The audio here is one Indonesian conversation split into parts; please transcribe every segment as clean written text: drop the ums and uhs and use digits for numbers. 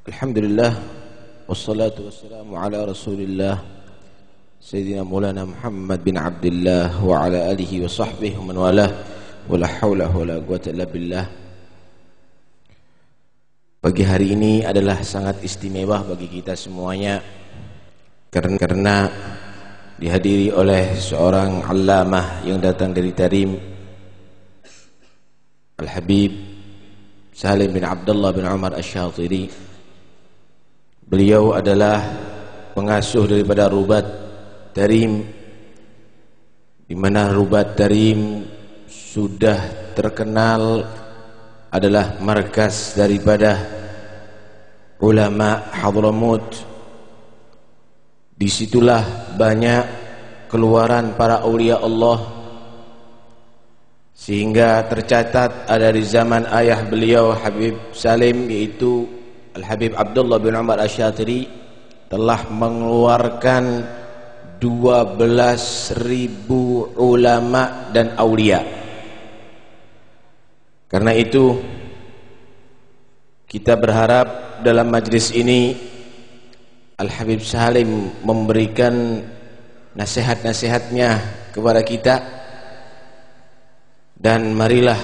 Alhamdulillah wassalatu wassalamu ala Rasulillah Sayyidina Maulana Muhammad bin Abdullah wa ala alihi wa sahbihi wa man walah wa la hawla wa la quwwata illa billah. Pagi hari ini adalah sangat istimewa bagi kita semuanya karena dihadiri oleh seorang allamah yang datang dari Tarim, Al-Habib Salim bin Abdullah bin Umar Asy-Syatiri. Beliau adalah pengasuh daripada Rubat Tarim, di mana Rubat Tarim sudah terkenal adalah markas daripada ulama Hadramut. Disitulah banyak keluaran para aulia Allah, sehingga tercatat ada di zaman ayah beliau Habib Salim, yaitu Al-Habib Abdullah bin Umar Asy-Syatiri, telah mengeluarkan 12.000 ulama dan aulia. Karena itu kita berharap dalam majlis ini Al-Habib Salim memberikan nasihat-nasihatnya kepada kita, dan marilah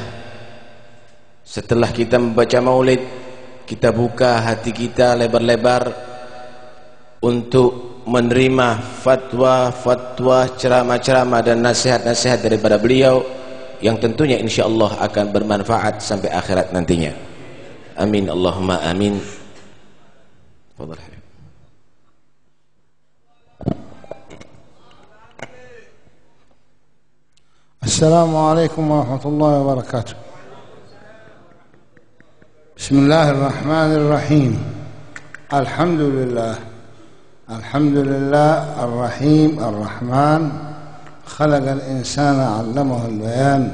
setelah kita membaca maulid, kita buka hati kita lebar-lebar untuk menerima fatwa-fatwa, ceramah-ceramah dan nasihat-nasihat daripada beliau yang tentunya insyaallah akan bermanfaat sampai akhirat nantinya. Amin Allahumma amin. Fadhal. Assalamualaikum warahmatullahi wabarakatuh. Bismillahirrahmanirrahim. Alhamdulillah. Alhamdulillah ar-Rahim ar-Rahman. Khalaqa al-insana 'allamahu al-bayan.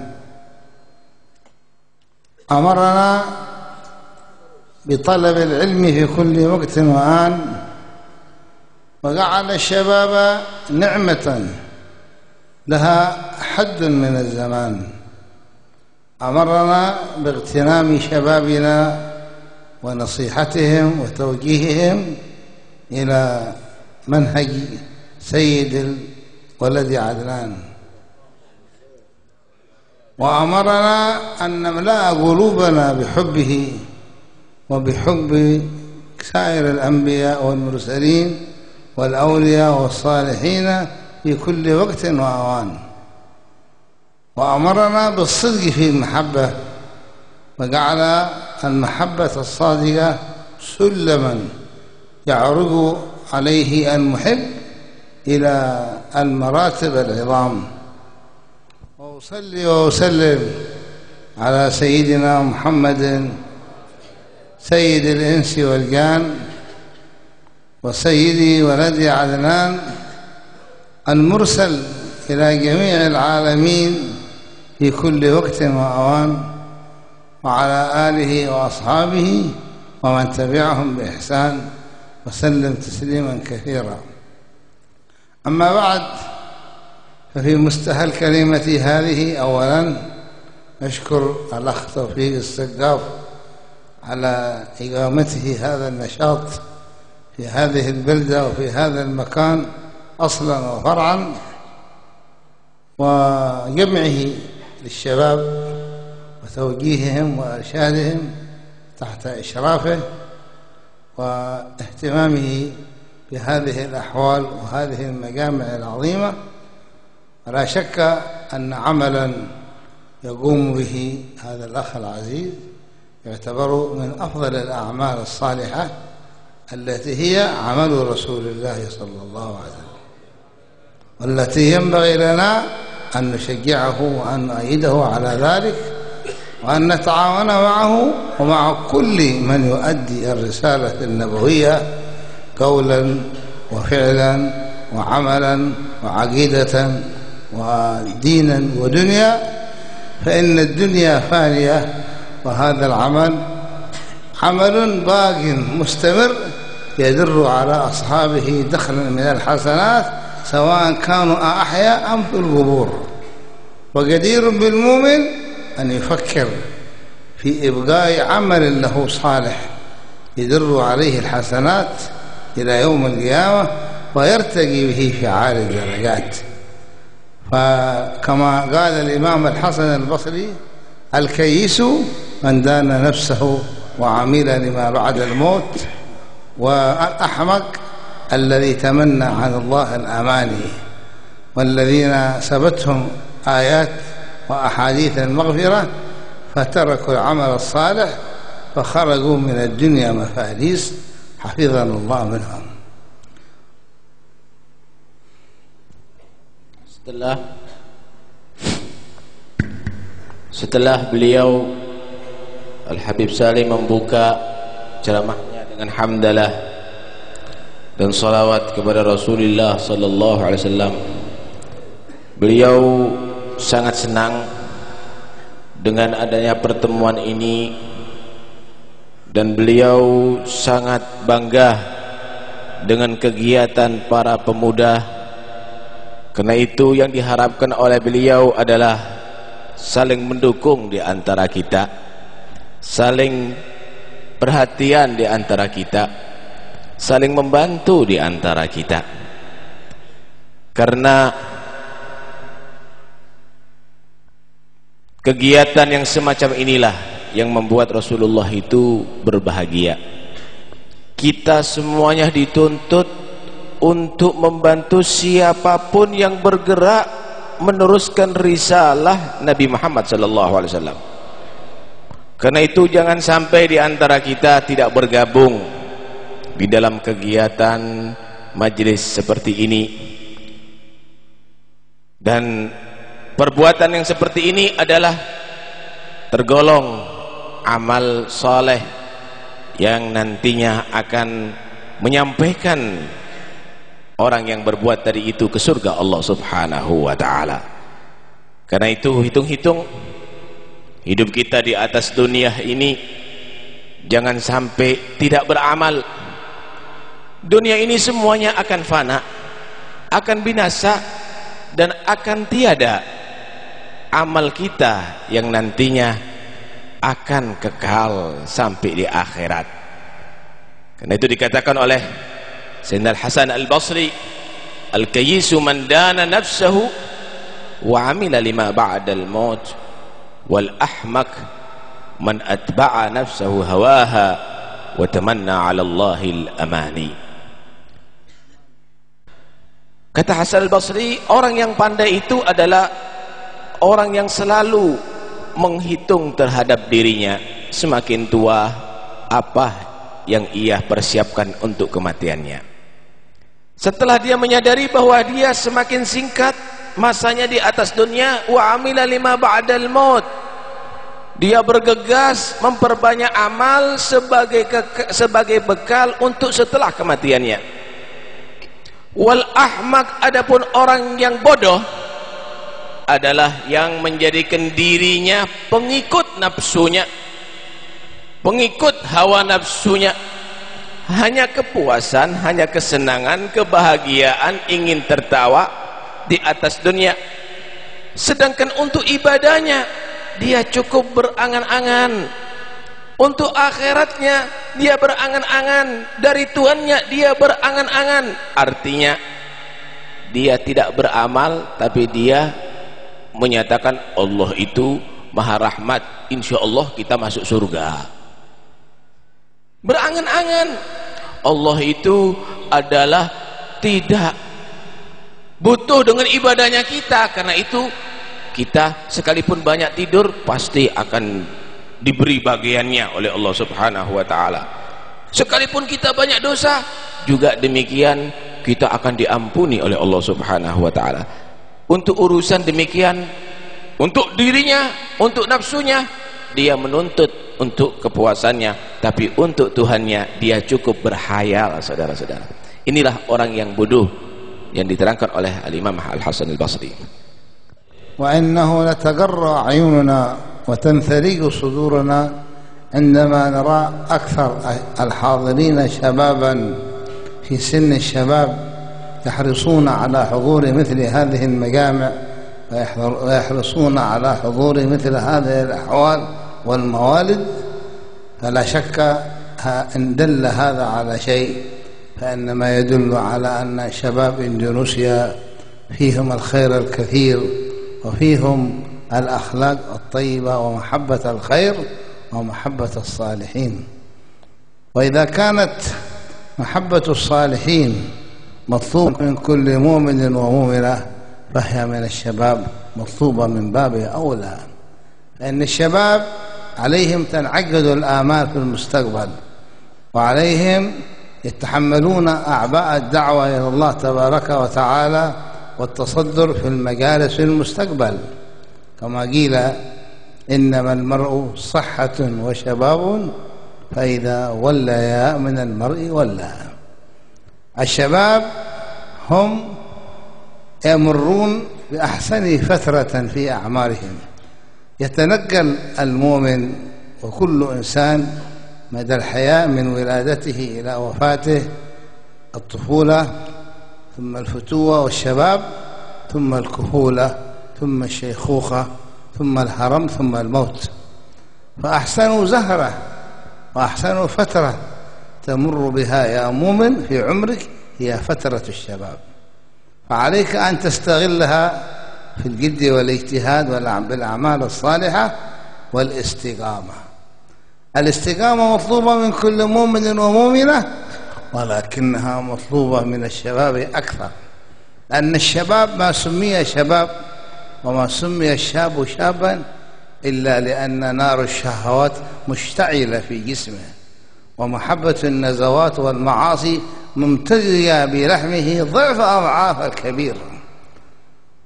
Amarna بطلب العلم في كل وقت وآن وجعل الشباب نعمة لها حد من الزمان. أمرنا باغتنام شبابنا ونصيحتهم وتوجيههم إلى منهج سيد الولد عدنان، وأمرنا أن نملأ قلوبنا بحبه وبحب سائر الأنبياء والمرسلين والأولياء والصالحين في كل وقت وأوان، وأمرنا بالصدق في المحبة، وجعل المحبة الصادقة سلما يعرج عليه المحب إلى المراتب العظام. وأصلي وأسلم على سيدنا محمد سيد الإنس والجان وسيد ولد عدنان المرسل إلى جميع العالمين في كل وقت وأوان، وعلى آله وأصحابه ومن تبعهم بإحسان، وسلم تسليما كثيرا. أما بعد، ففي مستهل كلمتي هذه أولا أشكر الأخ توفيق السقاف على إقامته هذا النشاط في هذه البلدة وفي هذا المكان أصلا وفرعا، وجمعه للشباب وتوجيههم وإرشادهم تحت إشرافه واهتمامه بهذه الأحوال وهذه المجامع العظيمة. لا شك أن عملا يقوم به هذا الأخ العزيز يعتبر من أفضل الأعمال الصالحة التي هي عمل رسول الله صلى الله عليه وسلم، والتي ينبغي لنا أن نشجعه وأن نؤيده على ذلك، وأن نتعاون معه ومع كل من يؤدي الرسالة النبوية قولا وفعلا وعملا وعقيدة ودينا ودنيا، فإن الدنيا فانية، وهذا العمل عمل باق مستمر يدر على أصحابه دخلا من الحسنات، سواء كانوا أحياء أم في القبور. وجدير بالمؤمن أن يفكر في إبقاء عمل له صالح يدر عليه الحسنات إلى يوم القيامة ويرتقي به في عالي الدرجات. فكما قال الإمام الحسن البصري: الكيس من دان نفسه وعمل لما بعد الموت، والأحمق الذي تمنى عن الله الأماني. والذين سبتهم آيات وأحاديث المغفرة فتركوا العمل الصالح فخرجوا من الدنيا مفاليس، حفظنا الله منهم. Setelah beliau Al-Habib Salim membuka ceramahnya dengan hamdalah dan salawat kepada Rasulullah sallallahu alaihi wasallam, beliau sangat senang dengan adanya pertemuan ini dan beliau sangat bangga dengan kegiatan para pemuda. Karena itu yang diharapkan oleh beliau adalah saling mendukung di antara kita, saling perhatian di antara kita, saling membantu di antara kita. Karena kegiatan yang semacam inilah yang membuat Rasulullah itu berbahagia. Kita semuanya dituntut untuk membantu siapapun yang bergerak meneruskan risalah Nabi Muhammad SAW. Karena itu jangan sampai di antara kita tidak bergabung di dalam kegiatan majelis seperti ini. Dan perbuatan yang seperti ini adalah tergolong amal soleh yang nantinya akan menyampaikan orang yang berbuat dari itu ke surga Allah Subhanahu wa ta'ala. Karena itu hitung-hitung hidup kita di atas dunia ini, jangan sampai tidak beramal. Dunia ini semuanya akan fana, akan binasa, dan akan tiada amal kita yang nantinya akan kekal sampai di akhirat. Karena itu dikatakan oleh Sayyidina Al-Hasan Al-Basri, al-kayyisu man dana nafsahu wa amila lima ba'dal maut, wal ahmaq man atba'a nafsahu hawaha wa tamanna 'ala Allahil amani. Kata Hasan Al-Basri, orang yang pandai itu adalah orang yang selalu menghitung terhadap dirinya semakin tua apa yang ia persiapkan untuk kematiannya. Setelah dia menyadari bahwa dia semakin singkat masanya di atas dunia, wa amila lima ba'dal maut, dia bergegas memperbanyak amal sebagai bekal untuk setelah kematiannya. Wal ahmaq, adapun orang yang bodoh adalah yang menjadikan dirinya pengikut nafsunya, pengikut hawa nafsunya. Hanya kepuasan, hanya kesenangan, kebahagiaan, ingin tertawa di atas dunia. Sedangkan untuk ibadahnya dia cukup berangan-angan, untuk akhiratnya dia berangan-angan, dari Tuhannya dia berangan-angan. Artinya dia tidak beramal, tapi dia menyatakan Allah itu maha rahmat, insya Allah kita masuk surga. Berangan-angan. Allah itu adalah tidak butuh dengan ibadahnya kita. Karena itu kita sekalipun banyak tidur pasti akan diberi bagiannya oleh Allah Subhanahu wa ta'ala. Sekalipun kita banyak dosa juga demikian, kita akan diampuni oleh Allah Subhanahu wa ta'ala. Untuk urusan demikian, untuk dirinya, untuk nafsunya, dia menuntut untuk kepuasannya, tapi untuk Tuhannya dia cukup berhayal, saudara-saudara. Inilah orang yang bodoh yang diterangkan oleh Al-Imam Al-Hasan Al-Basri. Wa innahu latagharra ayununa wa tanthariqu suduruna عندما نرى أكثر الحاضرين شبابا في سن الشباب يحرصون على حضور مثل هذه المجامع ويحرصون على حضور مثل هذه الأحوال والموالد. فلا شك إن دل هذا على شيء فإنما يدل على أن شباب إندونيسيا فيهم الخير الكثير وفيهم الأخلاق الطيبة ومحبة الخير ومحبة الصالحين. وإذا كانت محبة الصالحين مطلوبة من كل مؤمن ومؤمنة فهي من الشباب مطلوبة من باب أولى، لأن الشباب عليهم تنعقد الآمال في المستقبل، وعليهم يتحملون أعباء الدعوة إلى الله تبارك وتعالى والتصدر في المجالس في المستقبل، كما قيل إنما المرء صحة وشباب فإذا وليا من المرء ولى. الشباب هم يمرون بأحسن فترة في أعمارهم، يتنقل المؤمن وكل إنسان مدى الحياة من ولادته إلى وفاته، الطفولة ثم الفتوة والشباب ثم الكهولة ثم الشيخوخة ثم الهرم ثم الموت. فأحسن زهرة وأحسن فترة تمر بها يا مؤمن في عمرك هي فترة الشباب، فعليك أن تستغلها في الجد والاجتهاد بالأعمال الصالحة والاستقامة. الاستقامة مطلوبة من كل مؤمن ومؤمنة، ولكنها مطلوبة من الشباب أكثر، لأن الشباب ما سمي شباب وما سمي الشاب شابا إلا لأن نار الشهوات مشتعلة في جسمه، ومحبة النزوات والمعاصي ممتزجة بلحمه ضعف أضعاف الكبير.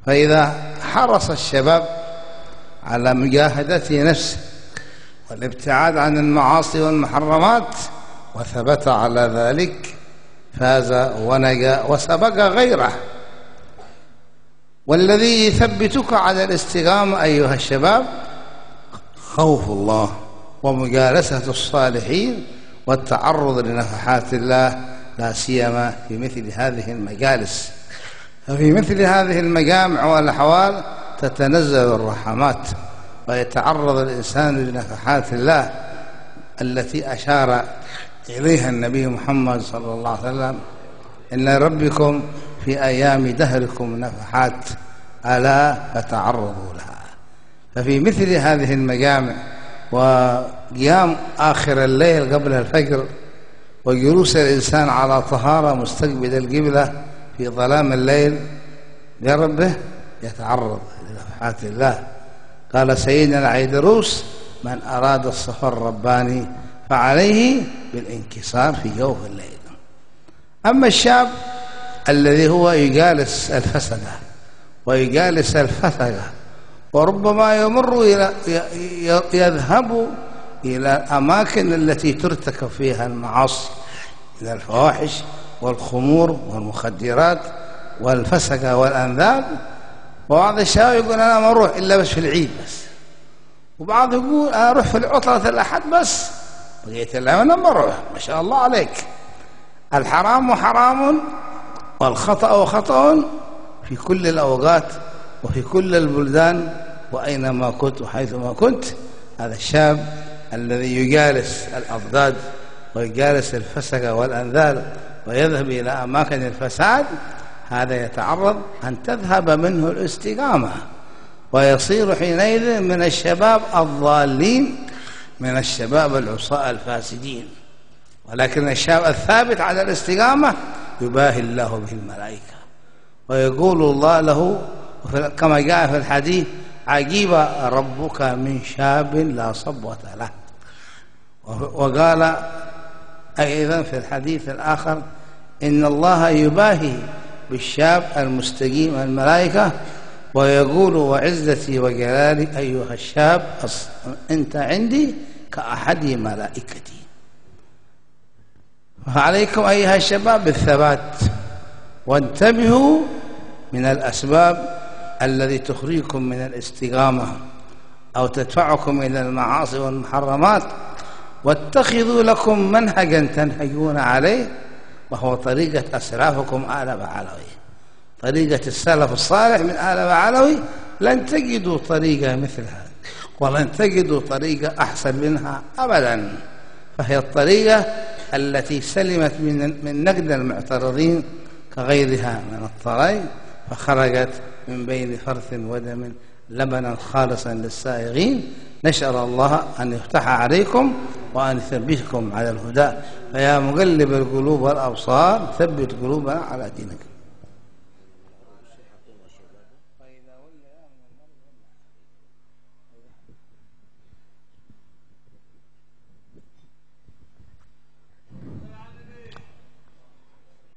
فإذا حرص الشباب على مجاهدة نفسه والابتعاد عن المعاصي والمحرمات وثبت على ذلك فاز ونجا وسبق غيره. والذي يثبتك على الاستقامة أيها الشباب خوف الله ومجالسة الصالحين والتعرض لنفحات الله، لا سيما في مثل هذه المجالس. ففي مثل هذه المجامع والأحوال تتنزل الرحمات ويتعرض الإنسان لنفحات الله التي أشار إليها النبي محمد صلى الله عليه وسلم: إن ربكم في أيام دهركم نفحات ألا فتعرضوا لها. ففي مثل هذه المجامع وقيام آخر الليل قبل الفجر وجلوس الإنسان على طهارة مستقبل القبلة في ظلام الليل لربه يتعرض لنفحات الله. قال سيدنا العيدروس: من أراد الصفا الرباني فعليه بالانكسار في جوف الليل. أما الشاب الذي هو يجالس الفسدة ويجالس الفسقة وربما يذهب إلى الأماكن التي ترتكب فيها المعاصي، إلى الفواحش والخمور والمخدرات والفسقة والأنذاب. وبعض الشباب يقول أنا ما أروح إلا بس في العيد بس، وبعض يقول أنا أروح في العطلة الأحد بس، بقية الأيام أنا ما أروح. ما شاء الله عليك. الحرام حرام والخطأ خطأ في كل الأوقات وفي كل البلدان وأينما كنت وحيثما كنت. هذا الشاب الذي يجالس الأضداد ويجالس الفسق والأنذال ويذهب إلى أماكن الفساد، هذا يتعرض أن تذهب منه الاستقامة ويصير حينئذ من الشباب الضالين، من الشباب العصاة الفاسدين. ولكن الشاب الثابت على الاستقامة يباهي الله به الملائكة ويقول الله له كما جاء في الحديث: عجيب ربك من شاب لا صبوة له. وقال أيضا في الحديث الآخر: إن الله يباهي بالشاب المستقيم الملائكة ويقول: وعزتي وجلالي أيها الشاب أنت عندي كأحد ملائكتي. فعليكم أيها الشباب بالثبات، وانتبهوا من الأسباب التي تخرجكم من الاستقامة أو تدفعكم إلى المعاصي والمحرمات، واتخذوا لكم منهجا تنهجون عليه، وهو طريقة أسلافكم آل بعلوي، طريقة السلف الصالح من آل بعلوي. لن تجدوا طريقة مثلها ولن تجدوا طريقة أحسن منها أبدا، فهي الطريقة التي سلمت من نقد المعترضين كغيرها من الطري، فخرجت من بين فرث ودم لبنا خالصا للسائغين. نسأل الله أن يفتح عليكم وأن يثبتكم على الهدى، فيا مقلب القلوب والأبصار ثبت قلوبنا على دينك.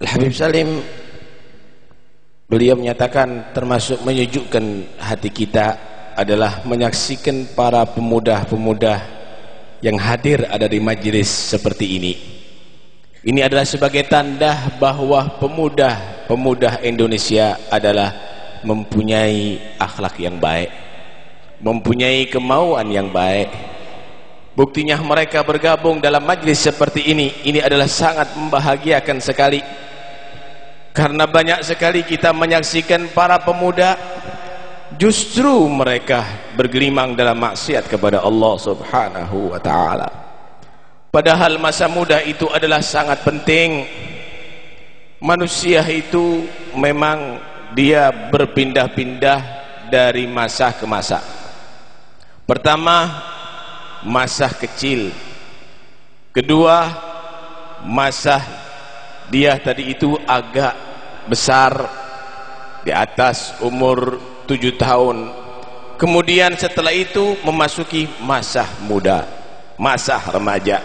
Al-Habib Salim beliau menyatakan termasuk menyejukkan hati kita adalah menyaksikan para pemuda-pemuda yang hadir ada di majlis seperti ini. Ini adalah sebagai tanda bahwa pemuda-pemuda Indonesia adalah mempunyai akhlak yang baik, mempunyai kemauan yang baik. Buktinya mereka bergabung dalam majlis seperti ini adalah sangat membahagiakan sekali. Karena banyak sekali kita menyaksikan para pemuda justru mereka bergelimang dalam maksiat kepada Allah Subhanahu wa ta'ala. Padahal masa muda itu adalah sangat penting. Manusia itu memang dia berpindah-pindah dari masa ke masa. Pertama, masa kecil. Kedua, masa dia tadi itu agak besar, di atas umur 7 tahun. Kemudian setelah itu memasuki masa muda, masa remaja.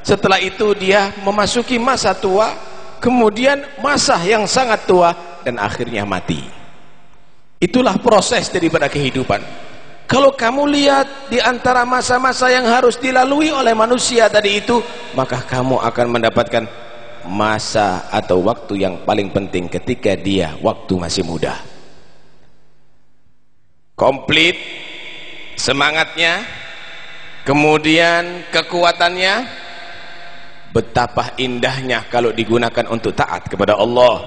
Setelah itu dia memasuki masa tua, kemudian masa yang sangat tua, dan akhirnya mati. Itulah proses daripada kehidupan. Kalau kamu lihat di antara masa-masa yang harus dilalui oleh manusia tadi itu, maka kamu akan mendapatkan masa atau waktu yang paling penting ketika dia waktu masih muda. Komplit semangatnya, kemudian kekuatannya. Betapa indahnya kalau digunakan untuk taat kepada Allah.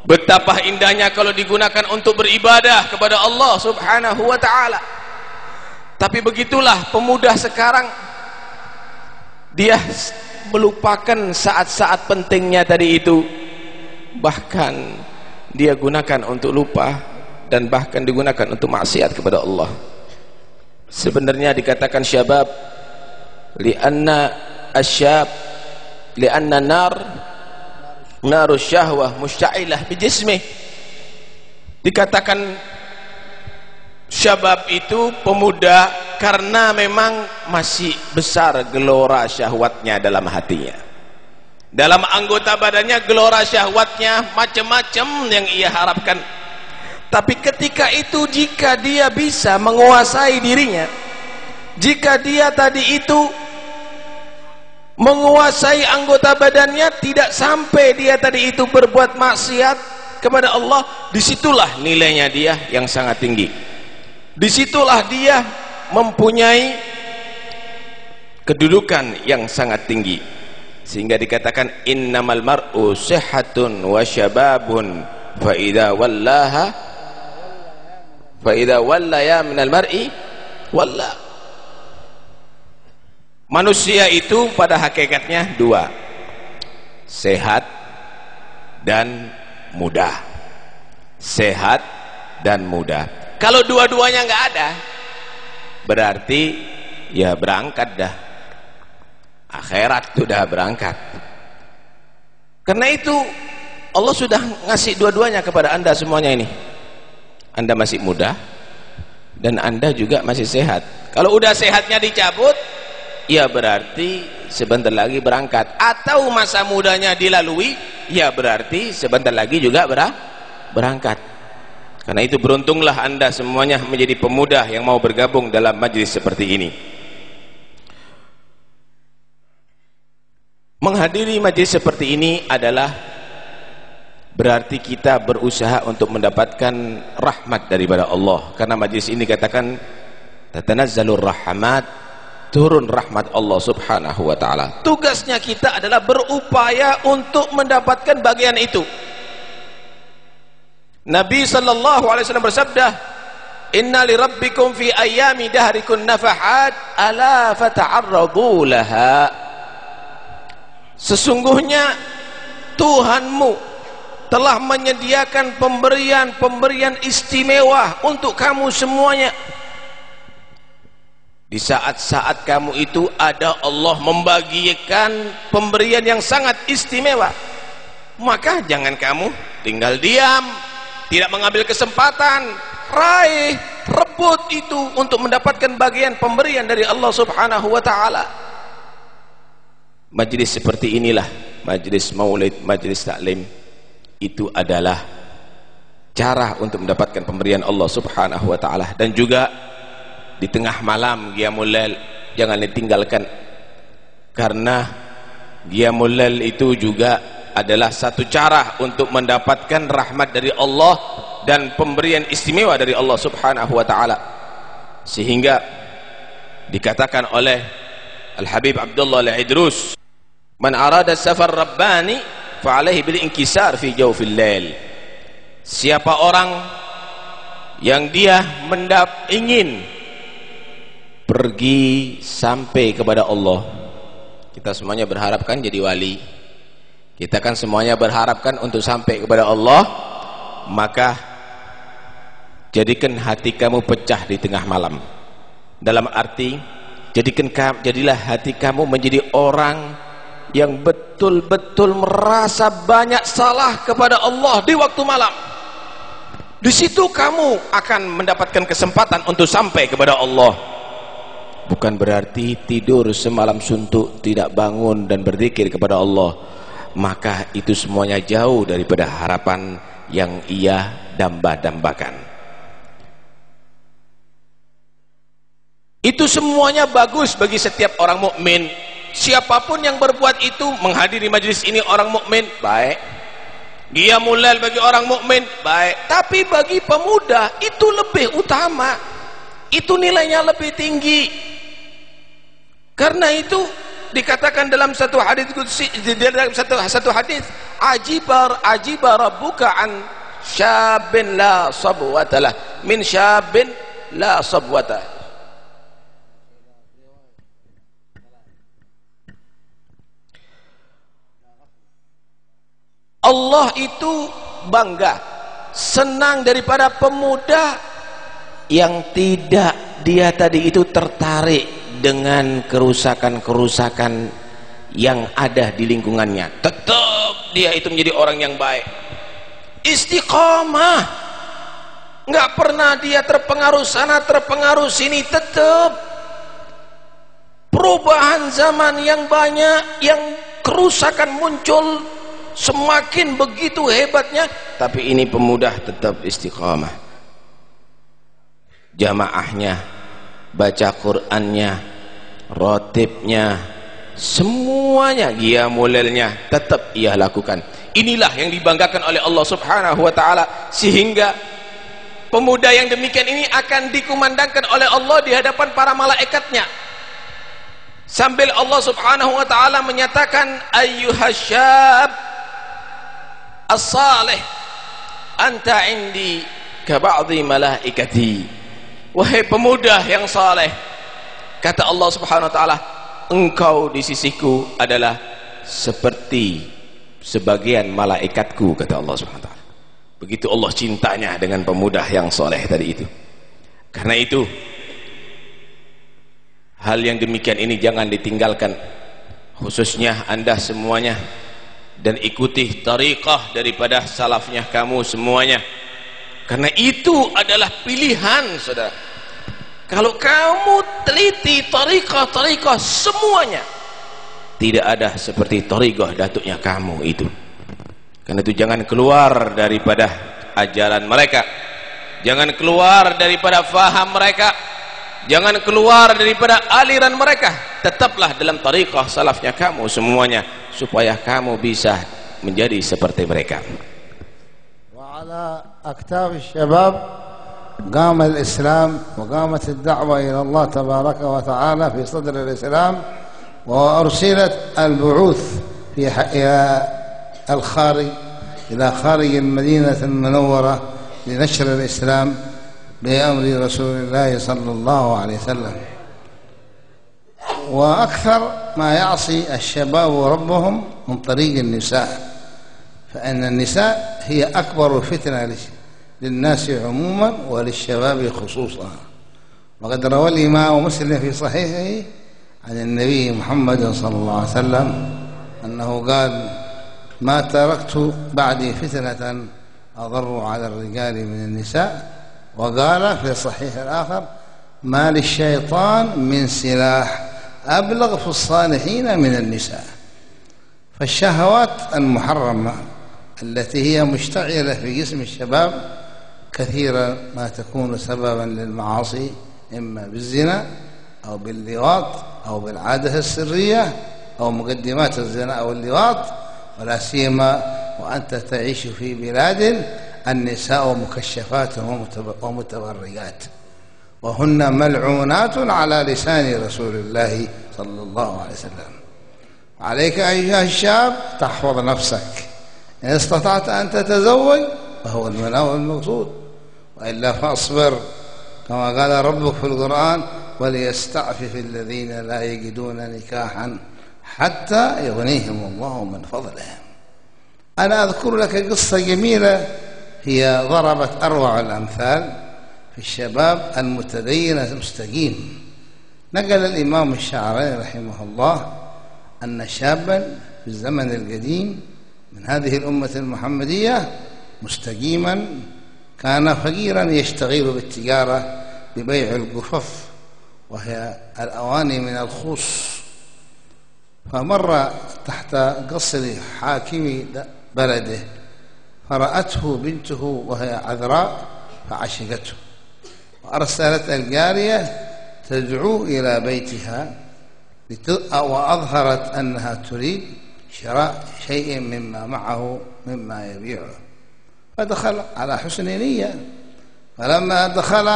Betapa indahnya kalau digunakan untuk beribadah kepada Allah Subhanahu wa ta'ala. Tapi begitulah pemuda sekarang, dia melupakan saat-saat pentingnya tadi itu, bahkan dia gunakan untuk lupa, dan bahkan digunakan untuk maksiat kepada Allah. Sebenarnya dikatakan syabab lianna asyab lianna narus syahwah musta'ilah bijismih. Dikatakan syabab itu pemuda karena memang masih besar gelora syahwatnya dalam hatinya, dalam anggota badannya gelora syahwatnya macam-macam yang ia harapkan. Tapi ketika itu jika dia bisa menguasai dirinya, jika dia tadi itu menguasai anggota badannya, tidak sampai dia tadi itu berbuat maksiat kepada Allah, disitulah nilainya dia yang sangat tinggi. Disitulah dia mempunyai kedudukan yang sangat tinggi, sehingga dikatakan innamal mar'u sihhatun wa syababun fa idza wallaya minal mar'i walla. Manusia itu pada hakikatnya dua, sehat dan muda. Sehat dan muda. Kalau dua-duanya nggak ada, berarti ya berangkat dah, akhirat sudah berangkat. Karena itu Allah sudah ngasih dua-duanya kepada anda semuanya ini. Anda masih muda dan anda juga masih sehat. Kalau udah sehatnya dicabut, ya berarti sebentar lagi berangkat. Atau masa mudanya dilalui, ya berarti sebentar lagi juga berangkat. Karena itu beruntunglah anda semuanya menjadi pemuda yang mau bergabung dalam majlis seperti ini. Menghadiri majlis seperti ini adalah berarti kita berusaha untuk mendapatkan rahmat daripada Allah. Karena majlis ini katakan tatanazzalur rahmat, turun rahmat Allah Subhanahu wa ta'ala. Tugasnya kita adalah berupaya untuk mendapatkan bagian itu. Nabi sallallahu alaihi wasallam bersabda, inna li rabbikum fi ayami dahrikun nafahat ala fata'arradu laha. Sesungguhnya Tuhanmu telah menyediakan pemberian istimewa untuk kamu semuanya. Di saat-saat kamu itu ada Allah membagikan pemberian yang sangat istimewa. Maka jangan kamu tinggal diam, tidak mengambil kesempatan, raih, rebut itu untuk mendapatkan bagian pemberian dari Allah Subhanahu wa taala. Majlis seperti inilah, majlis maulid, majlis taklim, itu adalah cara untuk mendapatkan pemberian Allah Subhanahu wa taala. Dan juga di tengah malam qiyamul lail jangan ditinggalkan, karena qiyamul lail itu juga adalah satu cara untuk mendapatkan rahmat dari Allah dan pemberian istimewa dari Allah Subhanahu wa taala. Sehingga dikatakan oleh Al-Habib Abdullah Al-Idrus, man arada safar rabbani fa alaihi bil inkisar fi jawfil lail. Siapa orang yang dia ingin pergi sampai kepada Allah, kita semuanya berharapkan jadi wali, kita kan semuanya berharapkan untuk sampai kepada Allah, maka jadikan hati kamu pecah di tengah malam. Dalam arti jadilah hati kamu menjadi orang yang betul-betul merasa banyak salah kepada Allah di waktu malam. Di situ kamu akan mendapatkan kesempatan untuk sampai kepada Allah. Bukan berarti tidur semalam suntuk, tidak bangun dan berzikir kepada Allah, maka itu semuanya jauh daripada harapan yang ia damba-dambakan. Itu semuanya bagus bagi setiap orang mukmin. Siapapun yang berbuat itu, menghadiri majlis ini orang mukmin, baik. Qiyamul lail bagi orang mukmin, baik. Tapi bagi pemuda itu lebih utama, itu nilainya lebih tinggi. Karena itu dikatakan dalam satu hadis qudsi, dalam satu hadis, ajiba rabbuka an syabin la sabwatalah min syabin la sabwata. Allah itu bangga, senang daripada pemuda yang tidak dia tadi itu tertarik dengan kerusakan-kerusakan yang ada di lingkungannya. Tetap dia itu menjadi orang yang baik, istiqamah, nggak pernah dia terpengaruh sana terpengaruh sini. Tetap perubahan zaman yang banyak, yang kerusakan muncul semakin begitu hebatnya, tapi ini pemuda tetap istiqamah. Jamaahnya, baca Qur'annya, rotibnya, semuanya, qiyamul lailnya tetap ia lakukan. Inilah yang dibanggakan oleh Allah Subhanahu wa taala, sehingga pemuda yang demikian ini akan dikumandangkan oleh Allah di hadapan para malaikatnya, sambil Allah Subhanahu wa taala menyatakan, ayyuhasyab as-salih anta indi ka ba'dhi malaikati. Wahai pemuda yang saleh, kata Allah Subhanahu wa taala, engkau di sisiku adalah seperti sebagian malaikatku, kata Allah Subhanahu wa taala. Begitu Allah cintanya dengan pemuda yang saleh tadi itu. Karena itu hal yang demikian ini jangan ditinggalkan, khususnya Anda semuanya, dan ikuti tariqah daripada salafnya kamu semuanya, karena itu adalah pilihan, saudara. Kalau kamu teliti tariqah semuanya, tidak ada seperti tariqah datuknya kamu itu. Karena itu jangan keluar daripada ajaran mereka, jangan keluar daripada faham mereka, jangan keluar daripada aliran mereka. Tetaplah dalam tariqah salafnya kamu semuanya, supaya kamu bisa menjadi seperti mereka. Wa ala aktaf syabab qama al-islam wa qamat ad-da'wa ila Allah tabaraka wa ta'ala fi sadr al-islam, wa arsalat al-bu'uth fi al-kharij ila kharij al-madinah al-munawwarah linashr al-islam bi-amri Rasulillah sallallahu alaihi wasallam. وأكثر ما يعصي الشباب ربهم من طريق النساء، فإن النساء هي أكبر فتنة للناس عموما وللشباب خصوصا. وقد روى الإمام مسلم في صحيحه عن النبي محمد صلى الله عليه وسلم أنه قال: ما تركت بعدي فتنة أضر على الرجال من النساء. وقال في الصحيح الآخر: ما للشيطان من سلاح أبلغ في الصالحين من النساء. فالشهوات المحرمة التي هي مشتعلة في جسم الشباب كثيرا ما تكون سببا للمعاصي، إما بالزنا أو باللواط أو بالعادة السرية أو مقدمات الزنا أو اللواط، ولا سيما وأنت تعيش في بلاد النساء مكشفات ومتبرجات، وهن ملعونات على لسان رسول الله صلى الله عليه وسلم. عليك أيها الشاب تحفظ نفسك، إن استطعت أن تتزوج فهو المنام المقصود، وإلا فاصبر كما قال ربك في القرآن: وليستعفف الذين لا يجدون نكاحا حتى يغنيهم الله من فضله. أنا أذكر لك قصة جميلة هي ضربت أروع الأمثال في الشباب المتدين المستقيم. نقل الإمام الشعراني رحمه الله أن شابا في الزمن القديم من هذه الأمة المحمدية مستقيما كان فقيرا يشتغل بالتجارة ببيع القفف، وهي الأواني من الخوص. فمر تحت قصر حاكم بلده فرأته بنته وهي عذراء فعشقته، وأرسلت الجارية تدعو إلى بيتها وأظهرت أنها تريد شراء شيء مما معه مما يبيعه. فدخل على حسن نية، فلما دخل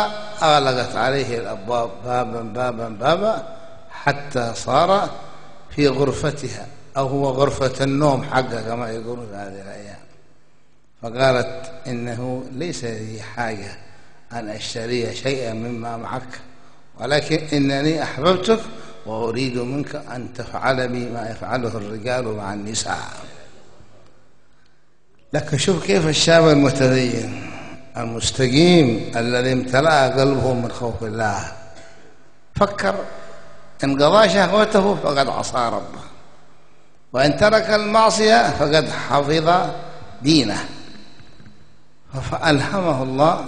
أغلقت عليه الأبواب بابا بابا بابا حتى صار في غرفتها، أو هو غرفة النوم حقها كما يقولون في هذه الأيام. فقالت: إنه ليس لي حاجة أن أشتري شيئا مما معك، ولكن إنني أحببتك وأريد منك أن تفعل بي ما يفعله الرجال مع النساء. لكن شوف كيف الشاب المتدين المستقيم الذي امتلأ قلبه من خوف الله فكر: إن قضى شهوته فقد عصى ربه، وإن ترك المعصية فقد حفظ دينه. فألهمه الله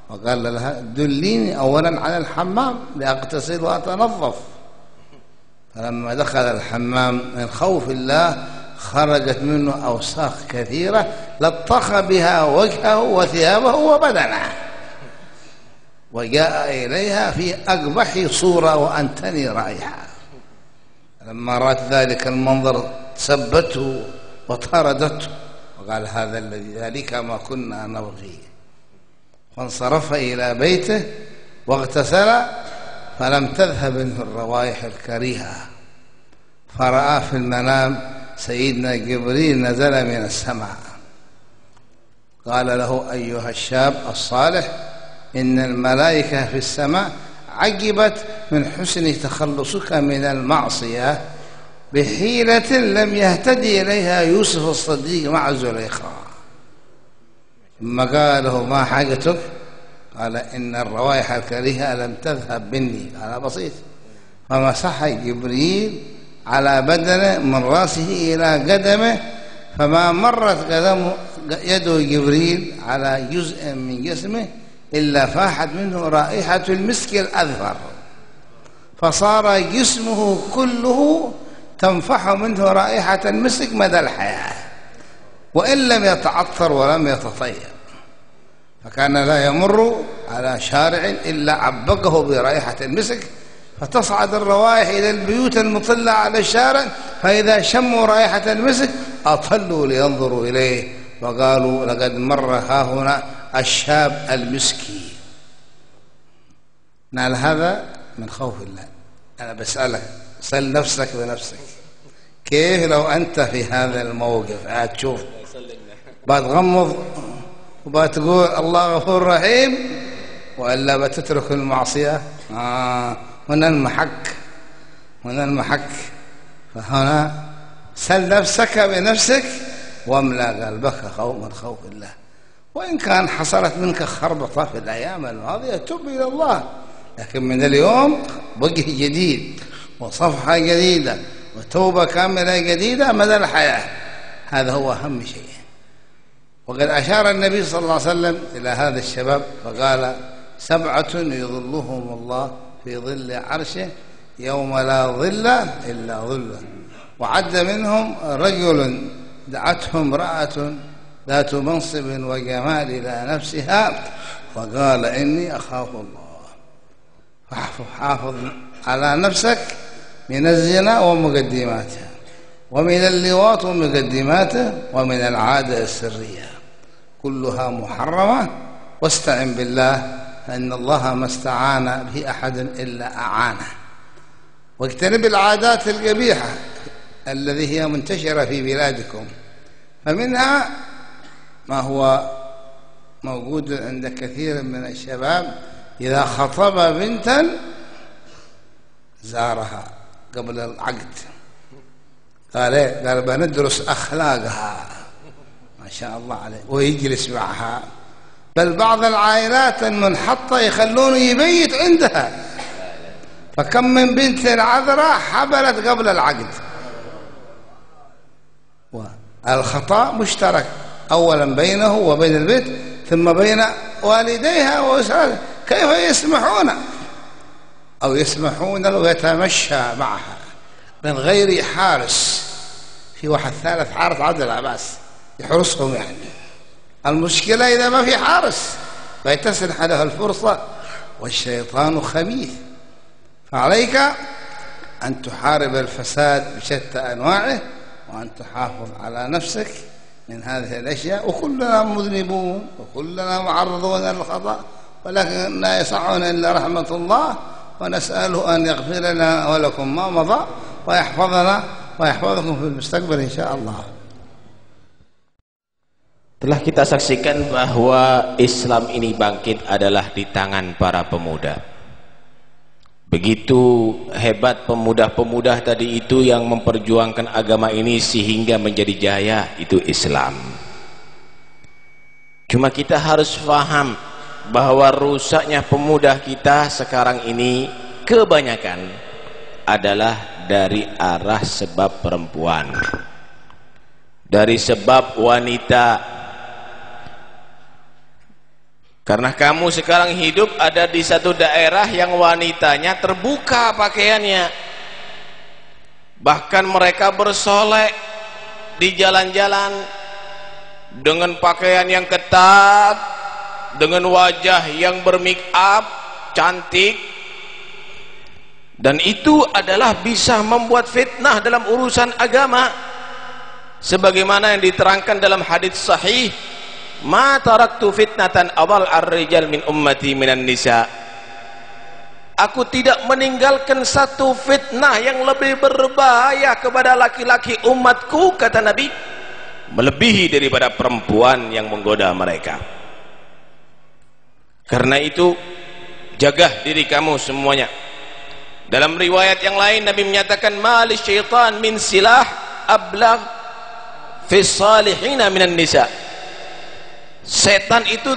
وقال لها: دليني أولا على الحمام لأغتسل وأتنظف. فلما دخل الحمام من خوف الله خرجت منه أوساخ كثيرة لطخ بها وجهه وثيابه وبدنه، وجاء إليها في أقبح صورة وأنتني رائحة. لما رأت ذلك المنظر سبته وطردته وقال: هذا الذي ذلك ما كنا نبغي. فانصرف إلى بيته واغتسل، فلم تذهب منه الروائح الكريهة. فرأى في المنام سيدنا جبريل نزل من السماء، قال له: أيها الشاب الصالح، إن الملائكة في السماء عجبت من حسن تخلصك من المعصية بحيلة لم يهتدي إليها يوسف الصديق مع زليخا. ثم قال له: ما حاجتك؟ قال: إن الروائح الكريهة لم تذهب مني. قال: بسيط. فمسح جبريل على بدنه من رأسه إلى قدمه، فما مرت يد جبريل على جزء من جسمه إلا فاحت منه رائحة المسك الأذفر، فصار جسمه كله تنفح منه رائحة المسك مدى الحياة، وإن لم يتعطر ولم يتطيب. فكان لا يمر على شارع إلا عبقه برائحة المسك، فتصعد الروائح إلى البيوت المطلة على الشارع، فإذا شموا رائحة المسك أطلوا لينظروا إليه وقالوا: لقد مر هاهنا الشاب المسكي. نال هذا من خوف الله. أنا بسألك، سل نفسك بنفسك، كيف لو أنت في هذا الموقف هتشوف بتغمض وبتقول الله غفور رحيم، وإلا بتترك المعصية؟ هنا المحك، هنا المحك. فهنا سل نفسك بنفسك واملأ قلبك من خوف الله. وإن كان حصلت منك خربطة في الأيام الماضية تب إلى الله، لكن من اليوم وجه جديد وصفحة جديدة وتوبة كاملة جديدة مدى الحياة. هذا هو أهم شيء. وقد أشار النبي صلى الله عليه وسلم إلى هذا الشباب فقال: 7 يظلهم الله في ظل عرشه يوم لا ظل إلا ظله. وعد منهم رجل دعته امرأة ذات منصب وجمال إلى نفسها وقال: إني أخاف الله. فحافظ على نفسك من الزنا ومقدماته، ومن اللواط ومقدماته، ومن العادة السرية، كلها محرمة. واستعن بالله فإن الله ما استعان به أحد إلا أعانه. واجتنب العادات القبيحة التي هي منتشرة في بلادكم، فمنها ما هو موجود عند كثير من الشباب: إذا خطب بنتا زارها قبل العقد، قال بندرس أخلاقها، ما شاء الله عليه، ويجلس معها. بل بعض العائلات المنحطة يخلونه يبيت عندها. فكم من بنت عذراء حبلت قبل العقد. الخطأ مشترك أولا بينه وبين البنت، ثم بين والديها وأسرتها. كيف يسمحون أو يسمحون له يتمشى معها من غير حارس؟ في واحد ثالث حارس عبد العباس يحرسهم يعني. المشكلة إذا ما في حارس فيتسنح له الفرصة، والشيطان خبيث. فعليك أن تحارب الفساد بشتى أنواعه، وأن تحافظ على نفسك من هذه الأشياء. وكلنا مذنبون وكلنا معرضون للخطأ، ولكن لا يسعنا إلا رحمة الله، ونسأله أن يغفر لنا ولكم ما مضى، ويحفظنا ويحفظكم في المستقبل إن شاء الله. Telah kita saksikan bahwa Islam ini bangkit adalah di tangan para pemuda. Begitu hebat pemuda-pemuda tadi itu yang memperjuangkan agama ini sehingga menjadi jaya, itu Islam. Cuma kita harus paham bahwa rusaknya pemuda kita sekarang ini kebanyakan adalah dari arah sebab perempuan, dari sebab wanita. Karena kamu sekarang hidup ada di satu daerah yang wanitanya terbuka pakaiannya, bahkan mereka bersolek di jalan-jalan dengan pakaian yang ketat, dengan wajah yang bermake up cantik, dan itu adalah bisa membuat fitnah dalam urusan agama, sebagaimana yang diterangkan dalam hadis sahih: ma taraktu fitnatan awal ar-rijal min ummati minan nisa. Aku tidak meninggalkan satu fitnah yang lebih berbahaya kepada laki-laki umatku, kata Nabi, melebihi daripada perempuan yang menggoda mereka. Karena itu jaga diri kamu semuanya. Dalam riwayat yang lain Nabi menyatakan: ma li syaitan min silah ablagh fi salihina minan nisa. Setan itu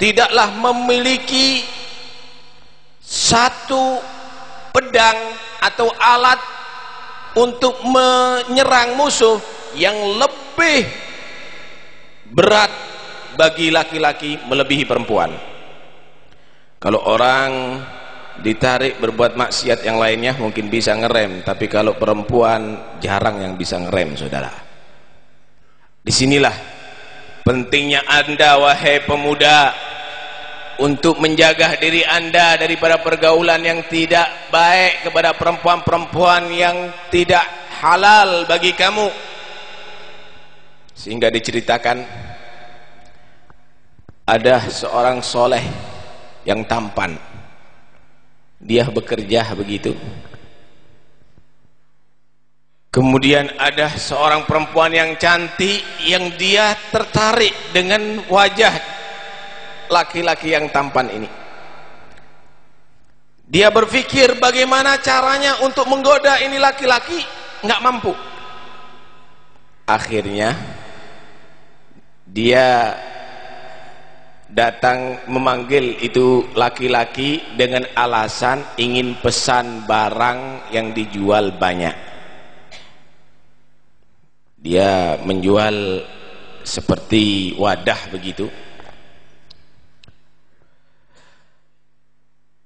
tidaklah memiliki satu pedang atau alat untuk menyerang musuh yang lebih berat bagi laki-laki melebihi perempuan. Kalau orang ditarik berbuat maksiat yang lainnya mungkin bisa ngerem, tapi kalau perempuan jarang yang bisa ngerem, saudara. Disinilah pentingnya Anda, wahai pemuda, untuk menjaga diri Anda daripada pergaulan yang tidak baik kepada perempuan-perempuan yang tidak halal bagi kamu. Sehingga diceritakan ada seorang soleh yang tampan, dia bekerja begitu. Kemudian ada seorang perempuan yang cantik yang dia tertarik dengan wajah laki-laki yang tampan ini. Dia berpikir bagaimana caranya untuk menggoda ini laki-laki, nggak mampu. Akhirnya dia datang memanggil itu laki-laki dengan alasan ingin pesan barang yang dijual banyak. Dia menjual seperti wadah begitu.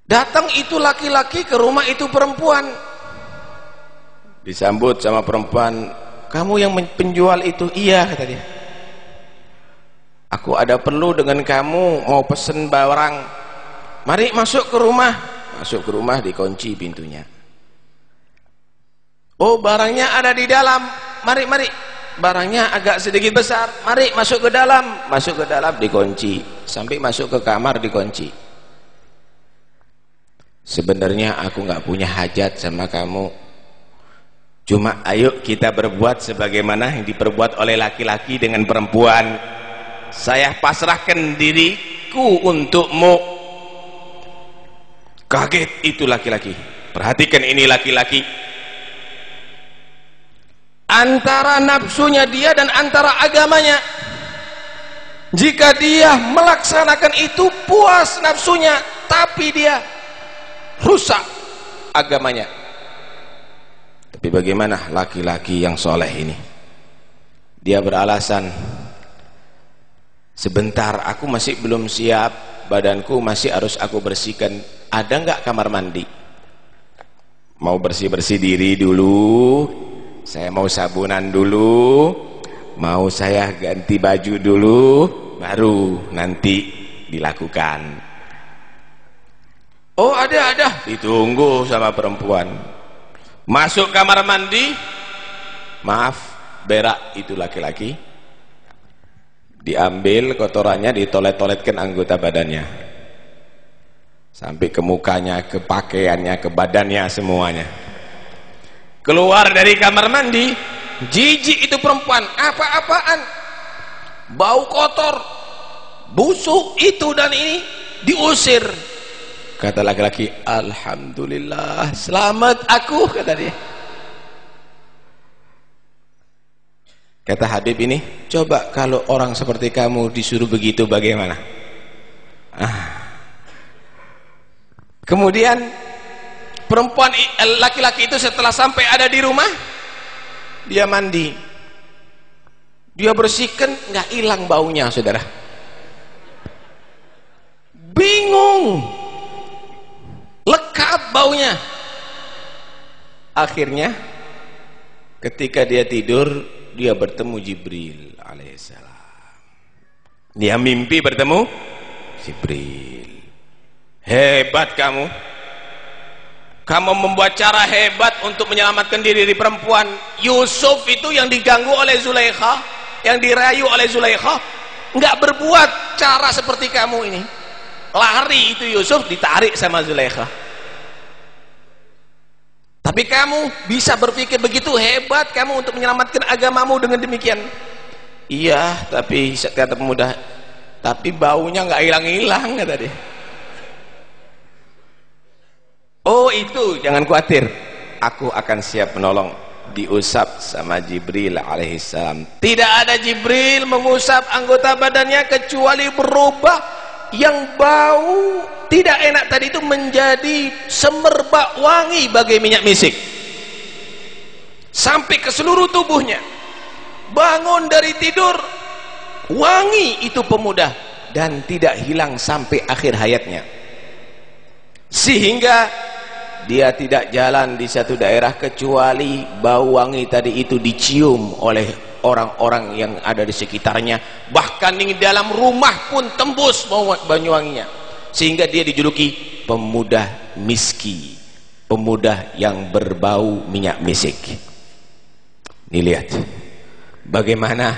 Datang itu laki-laki ke rumah itu perempuan. Disambut sama perempuan, "Kamu yang penjual itu?" "Iya," kata dia. "Aku ada perlu dengan kamu, mau pesen barang. Mari masuk ke rumah." Masuk ke rumah, dikunci pintunya. "Oh, barangnya ada di dalam. Mari. Barangnya agak sedikit besar. Mari masuk ke dalam." Masuk ke dalam, dikunci. Sampai masuk ke kamar, dikunci. "Sebenarnya aku nggak punya hajat sama kamu. Cuma ayo kita berbuat sebagaimana yang diperbuat oleh laki-laki dengan perempuan. Saya pasrahkan diriku untukmu." Kaget itu laki-laki. Perhatikan ini laki-laki. Antara nafsunya dia dan antara agamanya. Jika dia melaksanakan itu puas nafsunya, tapi dia rusak agamanya. Tapi bagaimana laki-laki yang soleh ini? Dia beralasan, "Sebentar, aku masih belum siap, badanku masih harus aku bersihkan. Ada nggak kamar mandi? Mau bersih-bersih diri dulu, saya mau sabunan dulu, mau saya ganti baju dulu, baru nanti dilakukan." "Oh, ada." Ditunggu sama perempuan. Masuk kamar mandi, maaf, berak itu laki-laki. Diambil kotorannya, ditolet-toletkan anggota badannya. Sampai ke mukanya, ke pakaiannya, ke badannya, semuanya. Keluar dari kamar mandi, jijik itu perempuan. "Apa-apaan? Bau kotor, busuk, itu dan ini." Diusir. Kata laki-laki, "Alhamdulillah, selamat aku," kata dia. Kata Habib ini, "Coba kalau orang seperti kamu disuruh begitu bagaimana?" Kemudian perempuan, laki-laki itu setelah sampai ada di rumah, dia mandi, dia bersihkan, nggak hilang baunya, saudara. Bingung, lekat baunya. Akhirnya ketika dia tidur, dia bertemu Jibril alaihissalam. Dia mimpi bertemu Jibril. "Hebat kamu membuat cara hebat untuk menyelamatkan diri dari perempuan. Yusuf itu yang diganggu oleh Zulaikha, yang dirayu oleh Zulaikha, nggak berbuat cara seperti kamu ini. Lari itu Yusuf, ditarik sama Zulaikha. Tapi kamu bisa berpikir begitu hebat kamu untuk menyelamatkan agamamu dengan demikian." "Iya, tapi," kata pemuda, "tapi baunya nggak hilang-hilang," kata dia. "Oh itu, jangan khawatir, aku akan siap menolong." Diusap sama Jibril alaihissalam. Tidak ada Jibril mengusap anggota badannya kecuali berubah, yang bau tidak enak tadi itu menjadi semerbak wangi bagai minyak misik sampai ke seluruh tubuhnya. Bangun dari tidur, wangi itu pemuda, dan tidak hilang sampai akhir hayatnya, sehingga dia tidak jalan di satu daerah kecuali bau wangi tadi itu dicium oleh orang-orang yang ada di sekitarnya. Bahkan di dalam rumah pun tembus bau wanginya, sehingga dia dijuluki pemuda miski, pemuda yang berbau minyak misik. Nih lihat bagaimana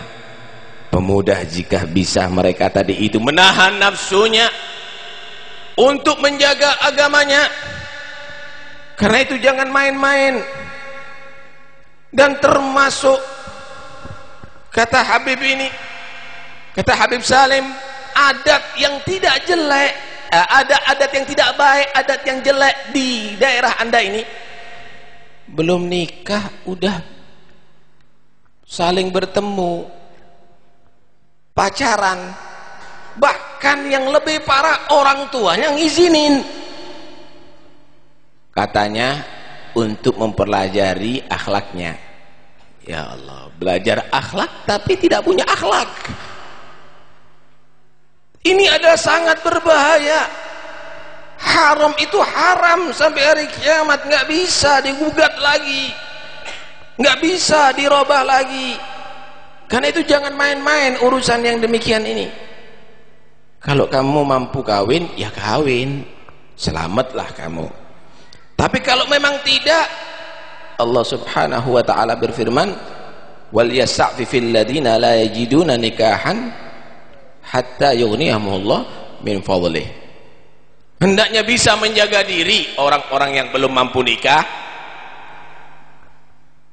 pemuda jika bisa mereka tadi itu menahan nafsunya untuk menjaga agamanya. Karena itu jangan main-main. Dan termasuk kata Habib ini, kata Habib Salim, adat yang tidak jelek ada adat yang tidak baik, adat yang jelek di daerah Anda ini, belum nikah udah saling bertemu, pacaran, bahkan yang lebih parah orang tuanya ngizinin, katanya untuk mempelajari akhlaknya. Ya Allah, belajar akhlak tapi tidak punya akhlak, ini adalah sangat berbahaya. Haram itu haram sampai hari kiamat, nggak bisa digugat lagi, nggak bisa dirubah lagi. Karena itu jangan main-main urusan yang demikian ini. Kalau kamu mampu kawin, ya kawin, selamatlah kamu. Tapi kalau memang tidak, Allah Subhanahu wa taala berfirman, wal yasta'fifil ladina la yajiduna nikahan hatta yughniyahumullah min fadlih. Hendaknya bisa menjaga diri orang-orang yang belum mampu nikah,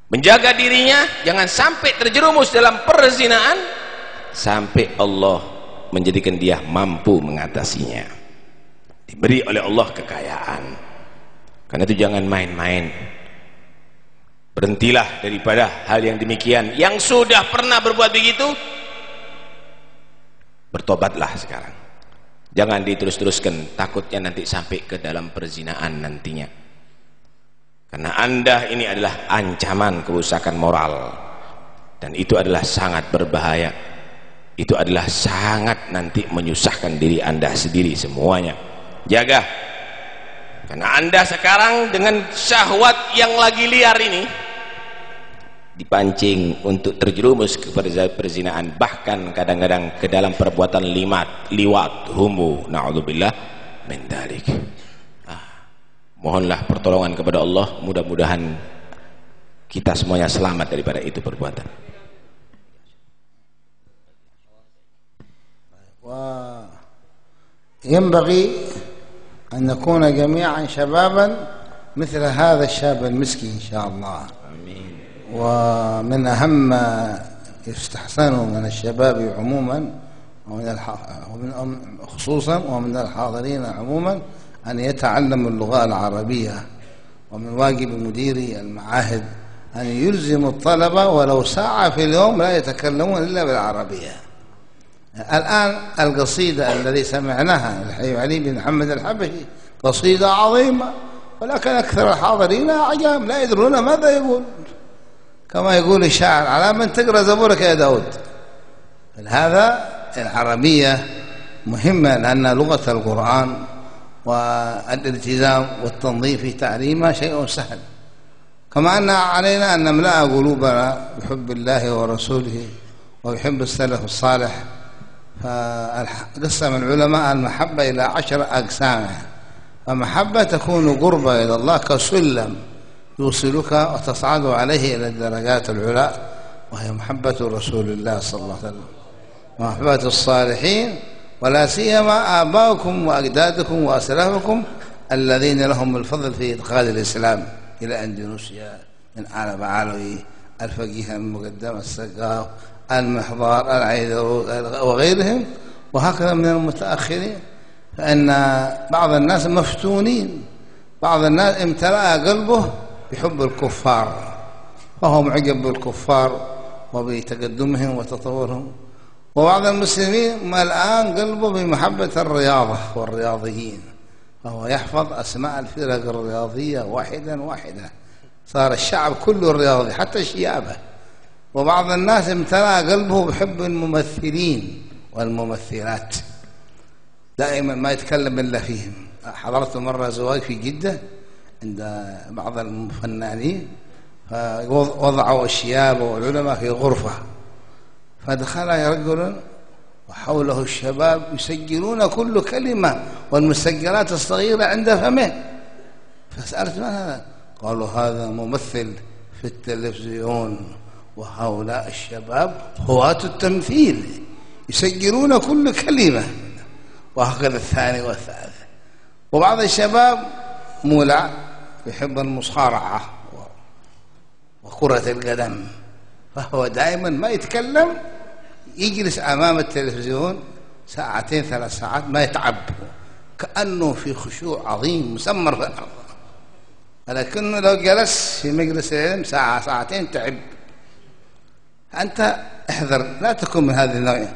menjaga dirinya jangan sampai terjerumus dalam perzinaan sampai Allah menjadikan dia mampu mengatasinya, diberi oleh Allah kekayaan. Karena itu jangan main-main, berhentilah daripada hal yang demikian. Yang sudah pernah berbuat begitu, bertobatlah sekarang, jangan diterus-teruskan, takutnya nanti sampai ke dalam perzinaan nantinya. Karena Anda ini adalah ancaman kerusakan moral, dan itu adalah sangat berbahaya. Itu adalah sangat nanti menyusahkan diri Anda sendiri semuanya. Jaga, karena Anda sekarang dengan syahwat yang lagi liar ini dipancing untuk terjerumus ke perzinaan, bahkan kadang-kadang ke dalam perbuatan liwat, homo, na'udzubillah min dzalik. Mohonlah pertolongan kepada Allah, mudah-mudahan kita semuanya selamat daripada itu perbuatan. وينبغي أن نكون جميعا شبابا مثل هذا الشاب المسكين إن شاء الله. آمين. ومن أهم ما يستحسن من الشباب عموما خصوصا ومن الحاضرين عموما أن يتعلموا اللغة العربية. ومن واجب مدير المعاهد أن يلزم الطلبة ولو ساعة في اليوم لا يتكلمون إلا بالعربية. الآن القصيدة الذي سمعناها الحبيب علي بن محمد الحبشي قصيدة عظيمة، ولكن أكثر الحاضرين أعجام لا يدرون ماذا يقول، كما يقول الشاعر على من تقرأ زبورك يا داود. هذا العربية مهمة، لأن لغة القرآن والالتزام والتنظيف في تعليمها شيء سهل. كما أن علينا أن نملأ قلوبنا بحب الله ورسوله وبحب السلف الصالح. فقسم العلماء المحبة إلى 10 أقسام. فمحبة تكون قربة إلى الله كسلم يوصلك وتصعد عليه إلى الدرجات العلى، وهي محبة رسول الله صلى الله عليه وسلم ومحبة الصالحين، ولا سيما آباؤكم وأجدادكم وأسلافكم الذين لهم الفضل في إدخال الإسلام إلى أندونيسيا، من عالم علوي، الفقيه المقدم، السقاف، المحضار، العيدروس وغيرهم، وهكذا من المتأخرين. فإن بعض الناس مفتونين، بعض الناس امتلأ قلبه بحب الكفار، فهو معجب بالكفار وبتقدمهم وتطورهم. وبعض المسلمين الآن قلبه بمحبة الرياضة والرياضيين، فهو يحفظ أسماء الفرق الرياضية واحدا واحدا، صار الشعب كله رياضي حتى الشيابة. وبعض الناس امتلأ قلبه بحب الممثلين والممثلات، دائما ما يتكلم إلا فيهم. حضرت مرة زواج في جدة عند بعض الفنانين، فوضعوا الشياب والعلماء في غرفة، فدخل رجل وحوله الشباب يسجلون كل كلمة والمسجلات الصغيرة عند فمه. فسألت من هذا؟ قالوا هذا ممثل في التلفزيون، وهؤلاء الشباب هواة التمثيل يسجلون كل كلمة. وهكذا الثاني والثالث. وبعض الشباب مولع يحب المصارعة وكرة القدم، فهو دائما ما يتكلم، يجلس أمام التلفزيون 2 3 ساعات ما يتعب، كأنه في خشوع عظيم مسمر في الأرض، ولكنه لو جلس في مجلس العلم ساعة ساعتين تعب. أنت احذر، لا تكن من هذه النوعية،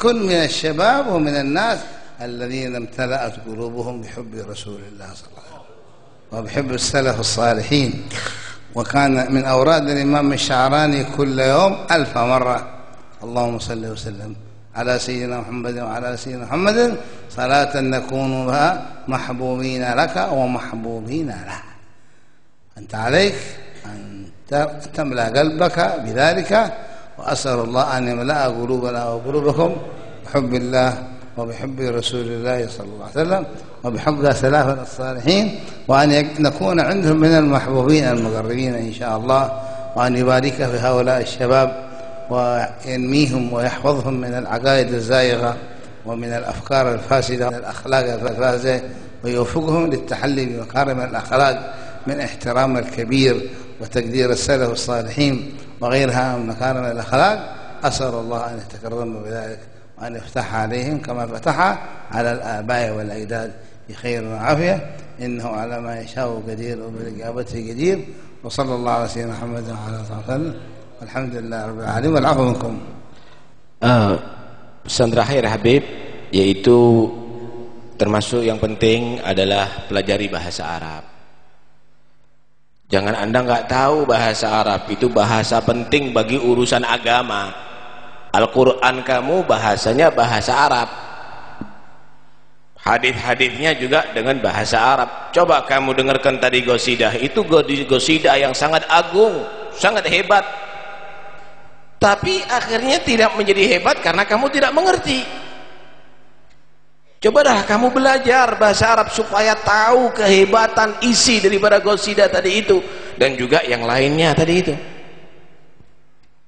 كن من الشباب ومن الناس الذين امتلأت قلوبهم بحب رسول الله صلى الله عليه وسلم وبحب السلف الصالحين. وكان من أوراد الإمام الشعراني كل يوم 1000 مرة اللهم صل وسلم على سيدنا محمد وعلى سيدنا محمد صلاة نكون بها محبوبين لك ومحبوبين له. أنت عليك أن تملأ قلبك بذلك، وأسأل الله أن يملأ قلوبنا وقلوبكم بحب الله وبحب رسول الله صلى الله عليه وسلم وبحب سلافنا الصالحين، وأن نكون عندهم من المحبوبين المقربين إن شاء الله، وأن يبارك في هؤلاء الشباب وينميهم ويحفظهم من العقائد الزائغة ومن الأفكار الفاسدة ومن الأخلاق الفاسدة، ويوفقهم للتحلي بمكارم الأخلاق من احترام الكبير وتقدير السلف الصالحين وغيرها من مكارم الأخلاق. أسأل الله أن يتكرم بذلك وأن يفتح عليهم كما فتح على الآباء والأجداد بخير وعافية، إنه على ما يشاء قدير وبالإجابة قدير. وصلى الله على سيدنا محمد وعلى آله وسلم، والحمد لله رب العالمين، والعفو منكم. Pesan terakhir Habib, yaitu termasuk yang penting adalah pelajari bahasa Arab. Jangan Anda nggak tahu bahasa Arab, itu bahasa penting bagi urusan agama. Al-Quran kamu bahasanya bahasa Arab, hadis-hadisnya juga dengan bahasa Arab. Coba kamu dengarkan tadi gosidah, itu gosidah yang sangat agung, sangat hebat, tapi akhirnya tidak menjadi hebat karena kamu tidak mengerti. Coba dah kamu belajar bahasa Arab supaya tahu kehebatan isi daripada gosidah tadi itu, dan juga yang lainnya tadi itu.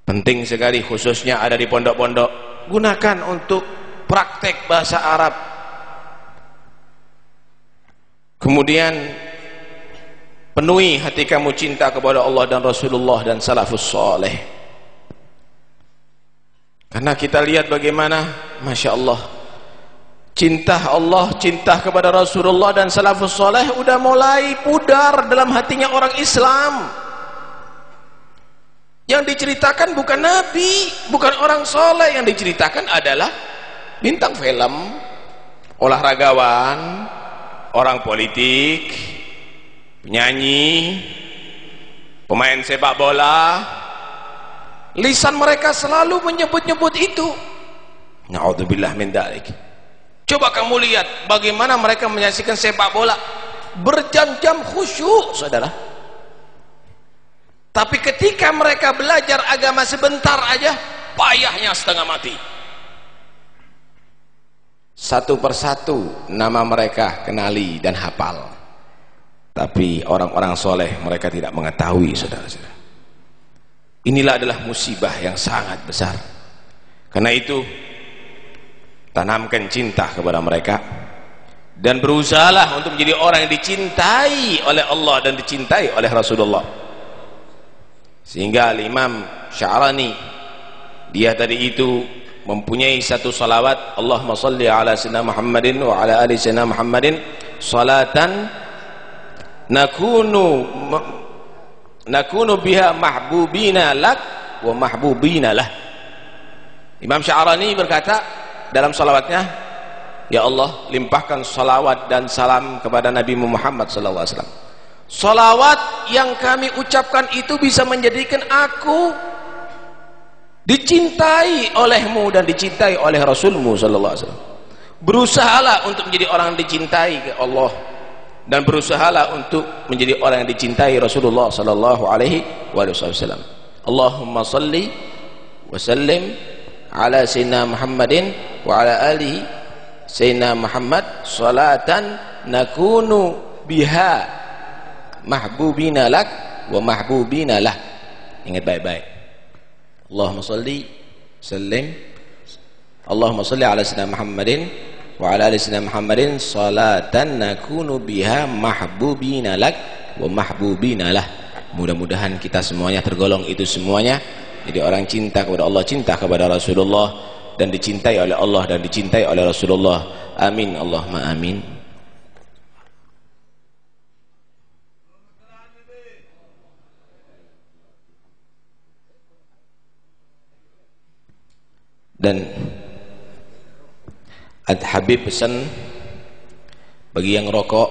Penting sekali, khususnya ada di pondok-pondok, gunakan untuk praktek bahasa Arab. Kemudian penuhi hati kamu cinta kepada Allah dan Rasulullah dan salafus soleh. Karena kita lihat bagaimana, Masya Allah, cinta Allah, cinta kepada Rasulullah dan salafus soleh udah mulai pudar dalam hatinya orang Islam. Yang diceritakan bukan Nabi, bukan orang soleh, yang diceritakan adalah bintang film, olahragawan, orang politik, penyanyi, pemain sepak bola. Lisan mereka selalu menyebut-nyebut itu. Na'udzubillah min dzalik. Coba kamu lihat bagaimana mereka menyaksikan sepak bola berjam-jam khusyuk, saudara. Tapi ketika mereka belajar agama sebentar aja, payahnya setengah mati. Satu persatu nama mereka kenali dan hafal, tapi orang-orang soleh mereka tidak mengetahui, saudara-saudara. Inilah adalah musibah yang sangat besar. Karena itu tanamkan cinta kepada mereka dan berusahalah untuk menjadi orang yang dicintai oleh Allah dan dicintai oleh Rasulullah. Sehingga Imam Sya'rani, dia tadi itu mempunyai satu salawat, Allahumma salli ala sayyidina Muhammadin wa ala ali sayyidina Muhammadin salatan nakunu biha mahbubina lak wa mahbubina lah. Imam Sya'rani berkata dalam salawatnya, ya Allah, limpahkan salawat dan salam kepada Nabi Muhammad sallallahu alaihi wasallam. Salawat yang kami ucapkan itu bisa menjadikan aku dicintai olehmu dan dicintai oleh Rasulmu sallallahu alaihi wasallam. Berusahalah untuk menjadi orang yang dicintai ke Allah, dan berusahalah untuk menjadi orang yang dicintai Rasulullah sallallahu alaihi wasallam. Allahumma salli wa sallim ala sayyidina Muhammadin wa ala alihi sayyidina Muhammad salatan nakunu biha mahbubina lak wa mahbubina lah. Ingat baik-baik. Allahumma salli sallim, Allahumma salli ala sayyidina Muhammadin wa ala ali sayyidina Muhammadin salatan nakunu biha mahbubina lak wa mahbubina lah. Mudah-mudahan kita semuanya tergolong itu semuanya, jadi orang cinta kepada Allah, cinta kepada Rasulullah, dan dicintai oleh Allah dan dicintai oleh Rasulullah. Amin Allahumma amin. Dan Habib pesan bagi yang rokok,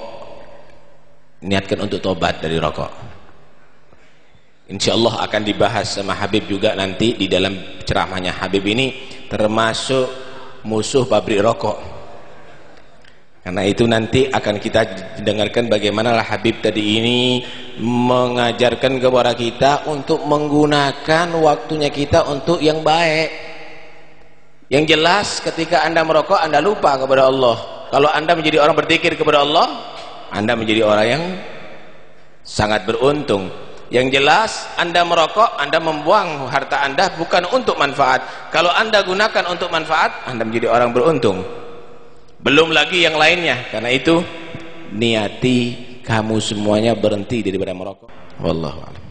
niatkan untuk tobat dari rokok. Insyaallah akan dibahas sama Habib juga nanti di dalam ceramahnya. Habib ini termasuk musuh pabrik rokok. Karena itu nanti akan kita dengarkan bagaimana Habib tadi ini mengajarkan kepada kita untuk menggunakan waktunya kita untuk yang baik. Yang jelas ketika Anda merokok, Anda lupa kepada Allah. Kalau Anda menjadi orang berzikir kepada Allah, Anda menjadi orang yang sangat beruntung. Yang jelas Anda merokok, Anda membuang harta Anda bukan untuk manfaat. Kalau Anda gunakan untuk manfaat, Anda menjadi orang beruntung. Belum lagi yang lainnya. Karena itu niati kamu semuanya berhenti daripada merokok. Wallahu a'lam.